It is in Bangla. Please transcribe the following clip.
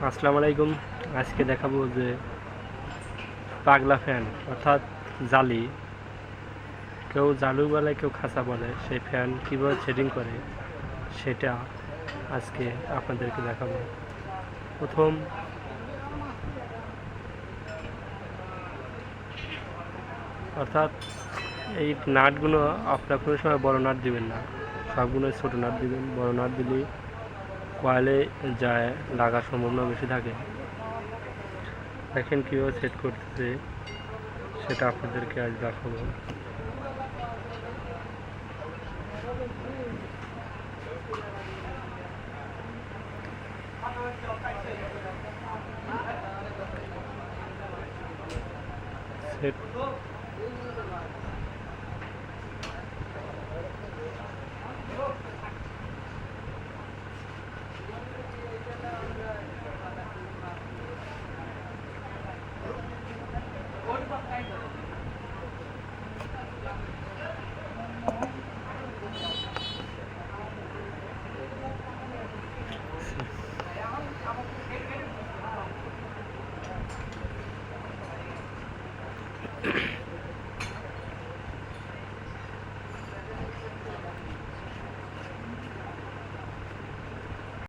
আসসালামু আলাইকুম। আজকে দেখাবো যে পাগলা ফ্যান অর্থাৎ জালি, কেউ জালু বলে কেউ খাঁচা বলে, সেই ফ্যান কীভাবে সেটিং করে সেটা আজকে আপনাদেরকে দেখাবো। প্রথম অর্থাৎ এই নাটগুলো আপনার কোনো সময় বড় নাট দিবেন না, সবগুলো ছোটো নাট দিবেন। বড় নাট দিলেই কয়েলে যায় লাগার সম্ভাবনা বেশি থাকে। দেখেন কীভাবে সেট করতেছে সেটা আপনাদেরকে আজ দেখাবো। সেট